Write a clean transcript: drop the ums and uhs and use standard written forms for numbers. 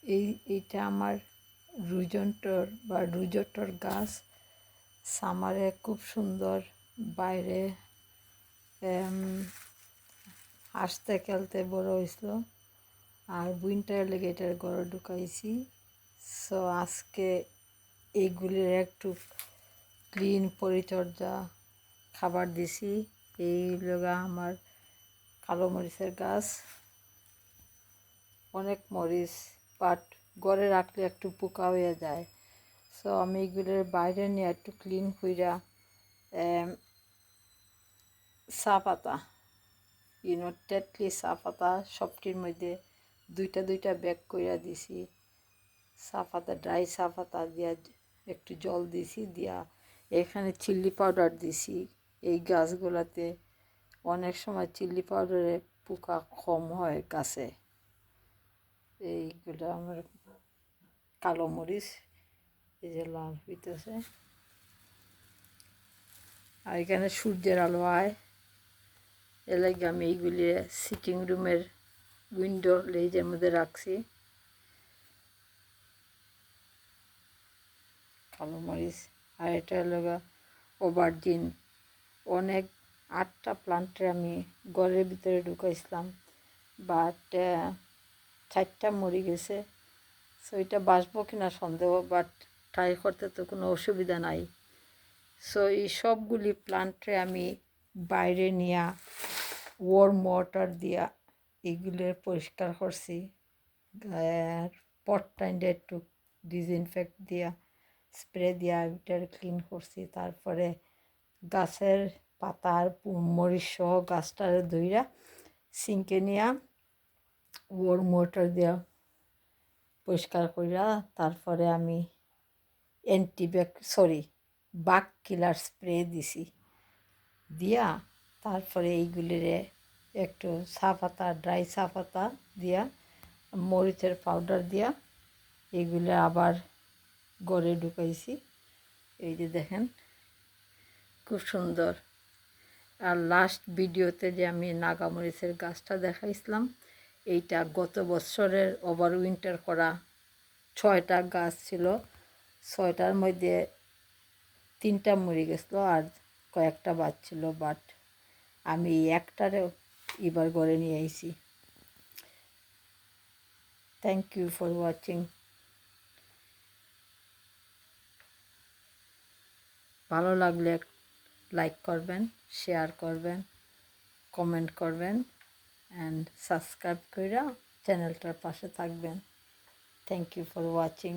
এইটা আমার রুজনটর বা রুজটর গাছ। সামারে খুব সুন্দর, বাইরে হাসতে খেলতে বড় হয়েছিল, আর উইন্টার লেগে এটার ঘরে ঢুকাইছি। সো আজকে এইগুলির একটু ক্লিন পরিচর্যা, খাবার দিছি। এই লগা আমার কালো মরিচের গাছ, অনেক মরিচ, বাট ঘরে রাখলে একটু পোকা হয়ে যায়। সো আমি এইগুলোর বাইরে নিয়ে একটু ক্লিন কইরা চা পাতা, তেঁতলি চা পাতা সবটির মধ্যে দুইটা দুইটা ব্যাগ কইরা দিছি। চা পাতা, ড্রাই চা পাতা দিয়া একটু জল দিছি, দিয়া এখানে চিল্লি পাউডার দিছি। এই গাছগুলোতে অনেক সময় চিল্লি পাউডারে পোকা কম হয় গাছে। এইগুলো আমার কালো মরিচ, এই যে লাল হইতেছে। আর এখানে সূর্যের আলো আয়, এর লাগে আমি এইগুলি সিটিং রুমের উইন্ডো লেজের মধ্যে রাখছি। কালো মরিচ, আর এটা হলো ওভারজিন। অনেক 8টা প্লান্টে আমি ঘরের ভিতরে ঢুকাইছিলাম, বাট 4টা মরে গেছে। সো এটা বাঁচবো কিনা সন্দেহ, বাট ট্রাই করতে তো কোনো অসুবিধা নাই। সো এই সবগুলি প্লান্টে আমি বাইরে নিয়ে ওয়ার্ম ওয়াটার দিয়া এগুলোর পরিষ্কার করছি, আর পটটা একটু ডিসইনফেক্ট দিয়া স্প্রে দিয়া এটার ক্লিন করছি। তারপরে গাছের পাতার মরিচ সহ গাছটার ধইরা সিঙ্কে নিয়া ওয়ার্ম ওয়াটার দিয়া পরিষ্কার কইরা, তারপরে আমি বাক কিলার স্প্রে দিছি, দিয়া তারপরে এইগুলিরে একটু চা পাতা, ড্রাই চা পাতা দিয়া মরিচের পাউডার দিয়া এইগুলো আবার গড়ে ঢুকাইছি। এই যে দেখেন খুব সুন্দর। আর লাস্ট ভিডিওতে যে আমি নাগামরিচের গাছটা দেখাইছিলাম, এইটা গত বছরের ওভার উইন্টার করা 6টা গাছ ছিল। 6টার মধ্যে 3টা মরে গেছিলো, আর কয়েকটা বাঁচছিল, বাট আমি একটারে এবার ঘরে নিয়ে আইছি। Thank you for watching. ভালো লাগলে লাইক করবেন, শেয়ার করবেন, কমেন্ট করবেন, অ্যান্ড সাবস্ক্রাইব করে চ্যানেলটার পাশে থাকবেন। Thank you for watching.